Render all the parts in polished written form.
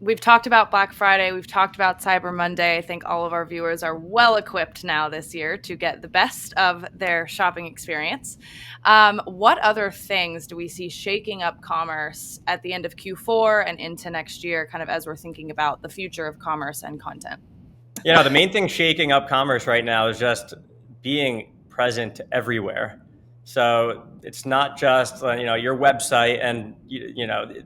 we've talked about Black Friday. We've talked about Cyber Monday. I think all of our viewers are well equipped now this year to get the best of their shopping experience. What other things do we see shaking up commerce at the end of Q4 and into next year, kind of as we're thinking about the future of commerce and content? The main thing shaking up commerce right now is just being present everywhere. So it's not just your website, and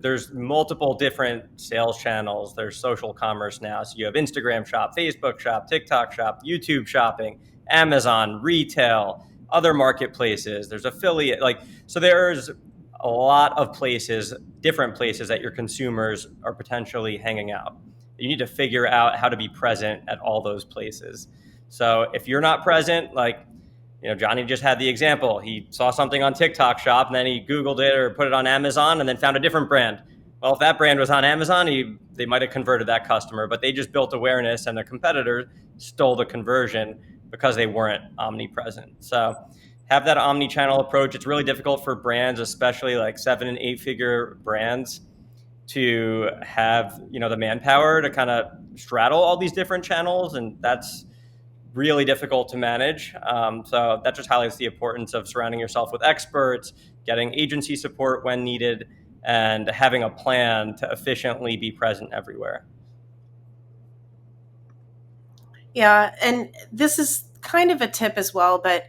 there's multiple different sales channels. There's social commerce now, so you have Instagram Shop, Facebook Shop, TikTok Shop, YouTube Shopping, Amazon, retail, other marketplaces. There's affiliate, so there's a lot of places, different places that your consumers are potentially hanging out. You need to figure out how to be present at all those places. So if you're not present, Johnny just had the example. He saw something on TikTok Shop, and then he Googled it or put it on Amazon, and then found a different brand. Well, if that brand was on Amazon, they might have converted that customer, but they just built awareness, and their competitor stole the conversion because they weren't omnipresent. So have that omni-channel approach. It's really difficult for brands, especially like 7 and 8 figure brands, to have the manpower to kind of straddle all these different channels, and that's really difficult to manage. So that just highlights the importance of surrounding yourself with experts, getting agency support when needed, and having a plan to efficiently be present everywhere. Yeah, and this is kind of a tip as well, but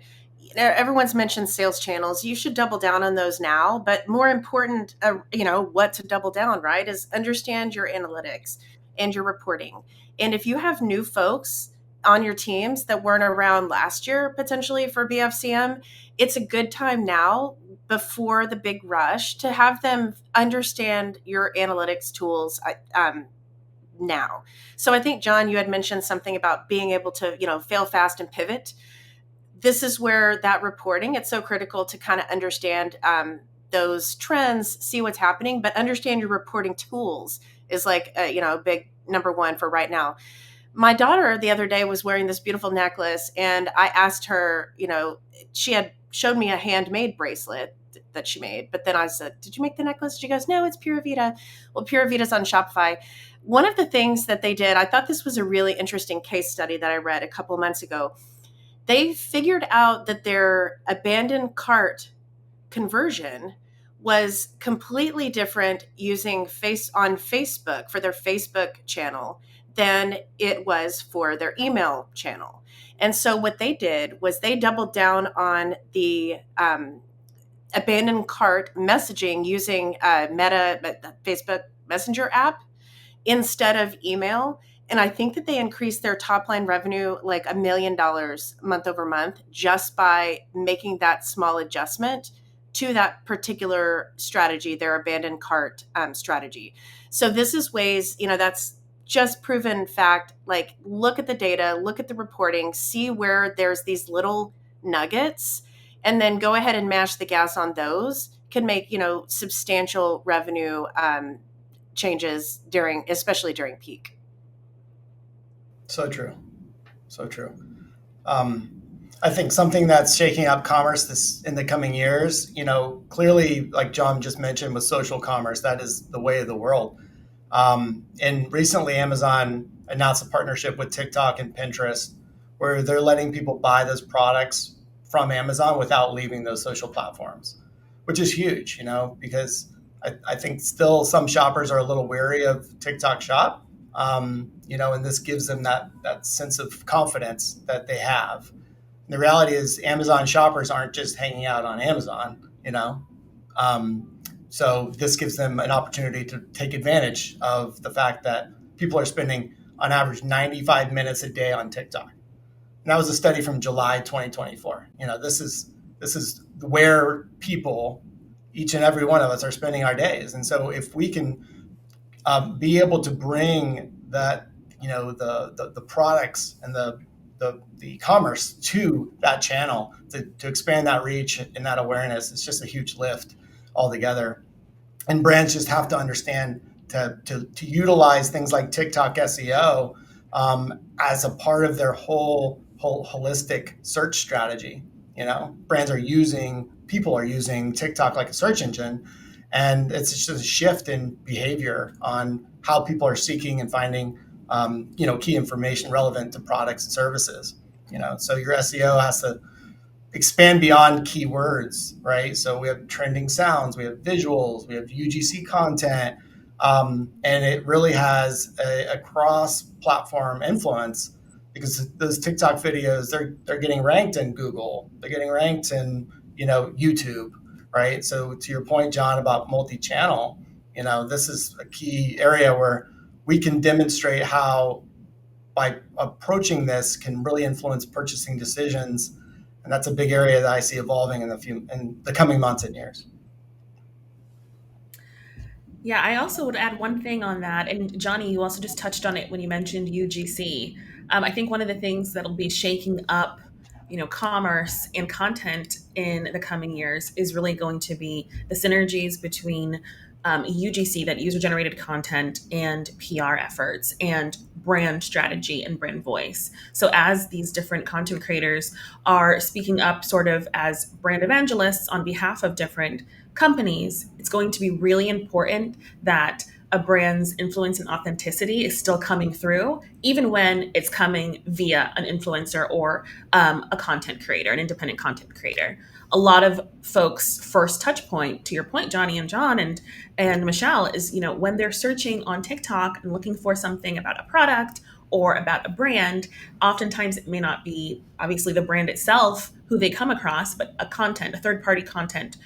everyone's mentioned sales channels. You should double down on those now, but more important, what to double down, right, is understand your analytics and your reporting. And if you have new folks on your teams that weren't around last year, potentially for BFCM, it's a good time now before the big rush to have them understand your analytics tools now. So I think, John, you had mentioned something about being able to, fail fast and pivot. This is where that reporting, it's so critical to kind of understand those trends, see what's happening, but understand your reporting tools is like, big number one for right now. My daughter the other day was wearing this beautiful necklace, and I asked her, she had showed me a handmade bracelet that she made, but then I said, did you make the necklace? She goes, no, it's Pura Vida. Well, Pura Vida's on Shopify. One of the things that they did, I thought this was a really interesting case study that I read a couple of months ago. They figured out that their abandoned cart conversion was completely different using on Facebook for their Facebook channel than it was for their email channel. And so what they did was they doubled down on the abandoned cart messaging using Meta Facebook Messenger app instead of email. And I think that they increased their top line revenue like $1 million month over month just by making that small adjustment to that particular strategy, their abandoned cart strategy. So this is ways, that's just proven fact. Like, look at the data, look at the reporting, see where there's these little nuggets, and then go ahead and mash the gas on those. Can make, substantial revenue changes especially during peak. So true. I think something that's shaking up commerce in the coming years, clearly, like John just mentioned, with social commerce, that is the way of the world. And recently, Amazon announced a partnership with TikTok and Pinterest, where they're letting people buy those products from Amazon without leaving those social platforms, which is huge, because I think still some shoppers are a little wary of TikTok Shop, and this gives them that sense of confidence that they have. And the reality is Amazon shoppers aren't just hanging out on Amazon, so this gives them an opportunity to take advantage of the fact that people are spending on average 95 minutes a day on TikTok. And that was a study from July 2024. This is where people, each and every one of us, are spending our days. And so if we can be able to bring that, the products and the commerce to that channel to expand that reach and that awareness, it's just a huge lift altogether. And brands just have to understand to utilize things like TikTok SEO as a part of their whole holistic search strategy. People are using TikTok like a search engine, And it's just a shift in behavior on how people are seeking and finding, key information relevant to products and services. So your SEO has to expand beyond keywords, right? So we have trending sounds, we have visuals, we have UGC content, and it really has a cross-platform influence because those TikTok videos, they're getting ranked in Google, they're getting ranked in YouTube, right? So to your point, John, about multi-channel, this is a key area where we can demonstrate how by approaching this can really influence purchasing decisions. And that's a big area that I see evolving in the coming months and years. Yeah, I also would add one thing on that. And Johnny, you also just touched on it when you mentioned UGC. I think one of the things that'll be shaking up, commerce and content in the coming years is really going to be the synergies between UGC, that user generated content, and PR efforts and brand strategy and brand voice. So as these different content creators are speaking up sort of as brand evangelists on behalf of different companies, it's going to be really important that a brand's influence and authenticity is still coming through, even when it's coming via an influencer or a content creator, an independent content creator. A lot of folks' first touch point, to your point, Johnny and John and Michelle, is when they're searching on TikTok and looking for something about a product or about a brand, oftentimes it may not be obviously the brand itself who they come across, but a third-party content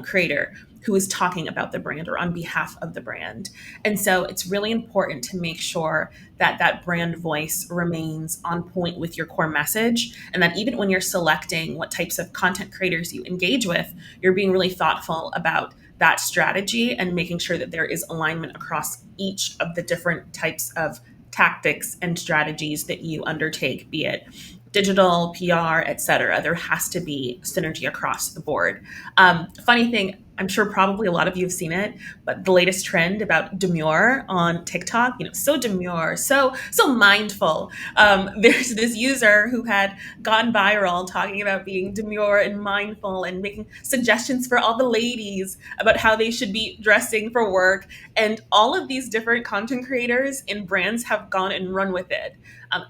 creator who is talking about the brand or on behalf of the brand. And so it's really important to make sure that that brand voice remains on point with your core message, and that even when you're selecting what types of content creators you engage with, you're being really thoughtful about that strategy and making sure that there is alignment across each of the different types of tactics and strategies that you undertake, be it digital, PR, et cetera. There has to be synergy across the board. Funny thing, I'm sure probably a lot of you have seen it, but the latest trend about demure on TikTok, so demure, so mindful. There's this user who had gone viral talking about being demure and mindful and making suggestions for all the ladies about how they should be dressing for work. And all of these different content creators and brands have gone and run with it.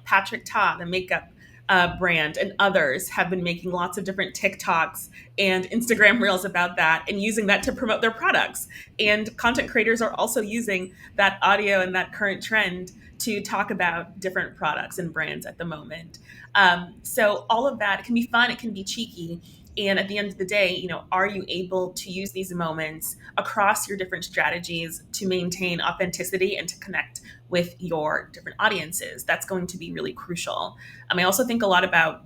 Patrick Ta, the makeup brand, and others have been making lots of different TikToks and Instagram reels about that and using that to promote their products. And content creators are also using that audio and that current trend to talk about different products and brands at the moment. So all of that, it can be fun, it can be cheeky. And at the end of the day, are you able to use these moments across your different strategies to maintain authenticity and to connect with your different audiences? That's going to be really crucial. I also think a lot about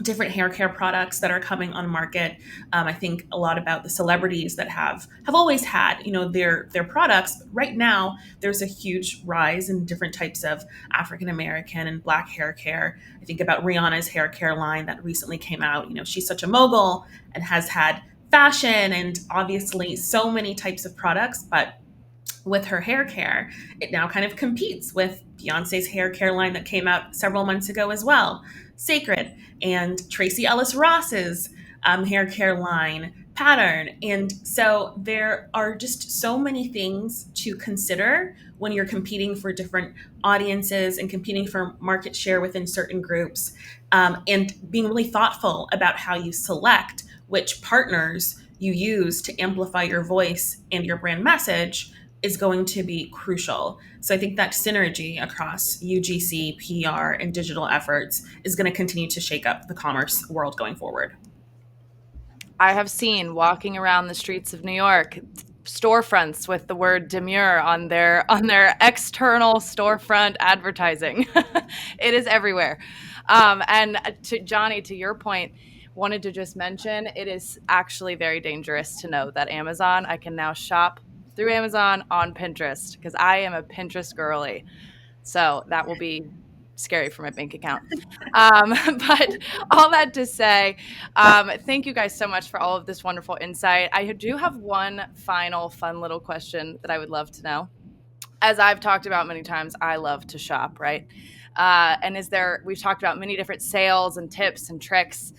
different hair care products that are coming on market. I think a lot about the celebrities that have always had, their products. But right now, there's a huge rise in different types of African American and Black hair care. I think about Rihanna's hair care line that recently came out. She's such a mogul and has had fashion and obviously so many types of products, but with her hair care, it now kind of competes with Beyonce's hair care line that came out several months ago as well, Sacred, and Tracy Ellis Ross's hair care line, Pattern. And so there are just so many things to consider when you're competing for different audiences and competing for market share within certain groups, and being really thoughtful about how you select which partners you use to amplify your voice and your brand message is going to be crucial. So I think that synergy across UGC, PR, and digital efforts is going to continue to shake up the commerce world going forward. I have seen walking around the streets of New York storefronts with the word demure on their external storefront advertising. It is everywhere. And to Johnny, to your point, wanted to just mention, it is actually very dangerous to know that I can now shop through Amazon on Pinterest, because I am a Pinterest girly. So that will be scary for my bank account. But all that to say, thank you guys so much for all of this wonderful insight. I do have one final fun little question that I would love to know. As I've talked about many times, I love to shop, right? And we've talked about many different sales and tips and tricks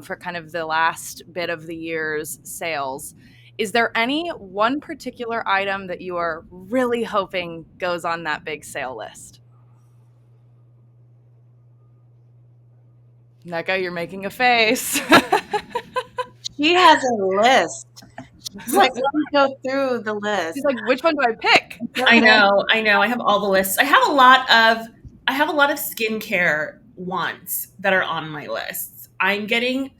for kind of the last bit of the year's sales. Is there any one particular item that you are really hoping goes on that big sale list? Neka, you're making a face. She has a list. She's like, let me go through the list. She's like, which one do I pick? I know. I have all the lists. I have a lot of skincare ones that are on my lists. I'm getting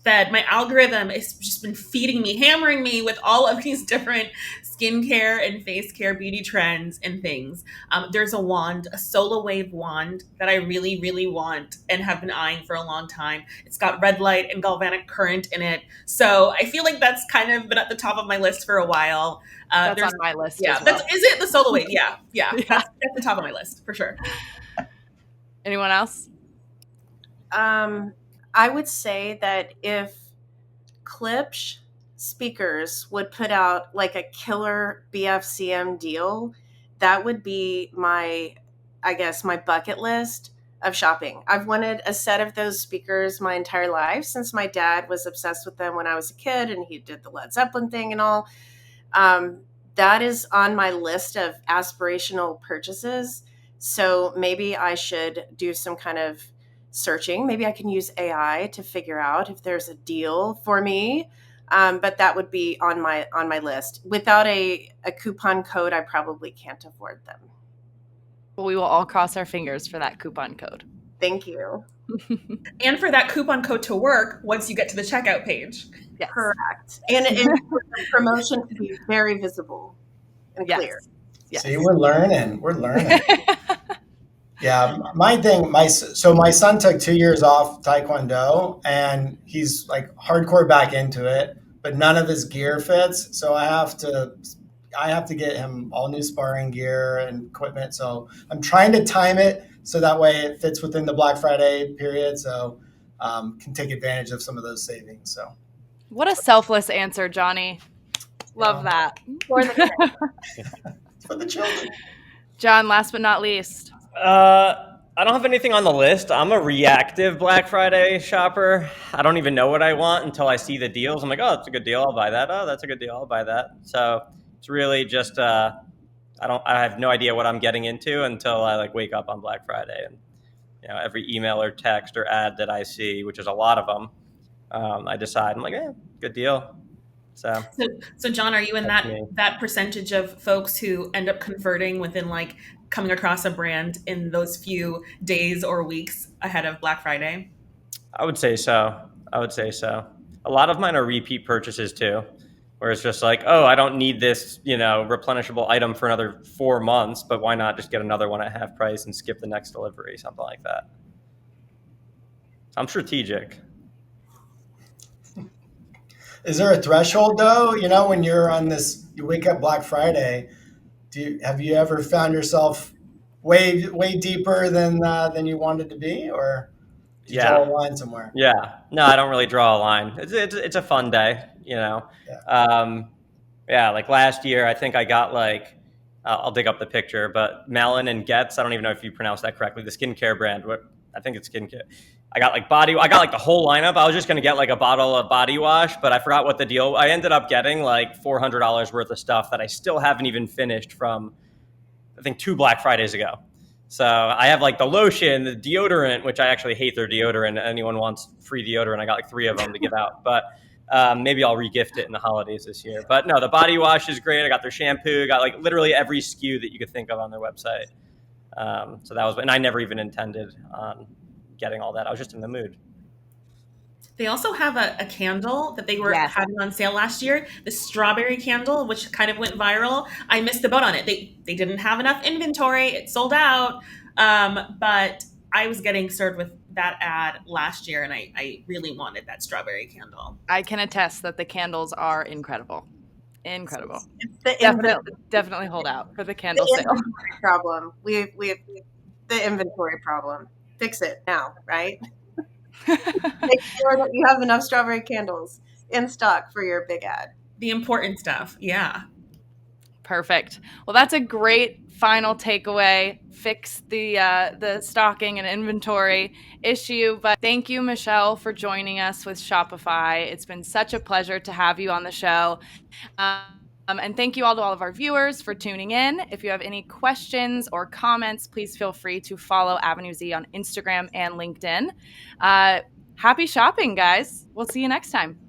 fed. My algorithm has just been feeding me, hammering me with all of these different skincare and face care beauty trends and things. There's a wand, a Solar Wave wand that I really, really want and have been eyeing for a long time. It's got red light and galvanic current in it. So I feel like that's kind of been at the top of my list for a while. That's on my list. Yeah, as well. is it the Solar Wave? Yeah. That's at the top of my list for sure. Anyone else? I would say that if Klipsch speakers would put out like a killer BFCM deal, that would be my bucket list of shopping. I've wanted a set of those speakers my entire life since my dad was obsessed with them when I was a kid and he did the Led Zeppelin thing and all. That is on my list of aspirational purchases. So maybe I should do some kind of searching. Maybe I can use AI to figure out if there's a deal for me. But that would be on my list. Without a coupon code, I probably can't afford them. Well, we will all cross our fingers for that coupon code. Thank you. And for that coupon code to work once you get to the checkout page. Yes. Correct. And for the promotion to be very visible and clear. Yes. See, we're learning. Yeah, my son took 2 years off Taekwondo and he's like hardcore back into it, but none of his gear fits. So I have to get him all new sparring gear and equipment. So I'm trying to time it so that way it fits within the Black Friday period. So can take advantage of some of those savings. So what a selfless answer, Johnny. Love that. For the for the children. John, last but not least. I don't have anything on the list. I'm a reactive Black Friday shopper. I don't even know what I want until I see the deals. I'm like, oh, that's a good deal. I'll buy that. Oh, that's a good deal. I'll buy that. So it's really just I have no idea what I'm getting into until I like wake up on Black Friday and every email or text or ad that I see, which is a lot of them, I decide I'm like, good deal. So John, are you in that percentage of folks who end up converting within like coming across a brand in those few days or weeks ahead of Black Friday? I would say so. A lot of mine are repeat purchases too, where it's just like, oh, I don't need this, replenishable item for another 4 months, but why not just get another one at half price and skip the next delivery, something like that. I'm strategic. Is there a threshold though? When you're on this, you wake up Black Friday. Have you ever found yourself way deeper than you wanted to be, or did you draw a line somewhere? Yeah, no, I don't really draw a line. It's a fun day, like last year, I think I got like I'll dig up the picture, but Malin and Getz. I don't even know if you pronounced that correctly. The skincare brand. I think it's skincare. I got like the whole lineup. I was just going to get like a bottle of body wash, but I forgot what the deal. I ended up getting like $400 worth of stuff that I still haven't even finished from, I think 2 Black Fridays ago. So I have like the lotion, the deodorant, which I actually hate their deodorant. Anyone wants free deodorant, I got like 3 of them to give out. But maybe I'll regift it in the holidays this year. But no, the body wash is great. I got their shampoo, got like literally every SKU that you could think of on their website. So that was, and I never even intended on getting all that. I was just in the mood. They also have a candle that they were having on sale last year, the strawberry candle, which kind of went viral. I missed the boat on it. They didn't have enough inventory. It sold out. But I was getting served with that ad last year, and I really wanted that strawberry candle. I can attest that the candles are incredible. Incredible. Definitely hold out for the candle sale. Problem. We have the inventory problem. Fix it now, right? Make sure that you have enough strawberry candles in stock for your big ad. The important stuff. Yeah. Perfect. Well, that's a great final takeaway, fix the stocking and inventory issue. But thank you, Michelle, for joining us with Shopify. It's been such a pleasure to have you on the show. And thank you all to all of our viewers for tuning in. If you have any questions or comments, please feel free to follow Avenue Z on Instagram and LinkedIn. Happy shopping, guys. We'll see you next time.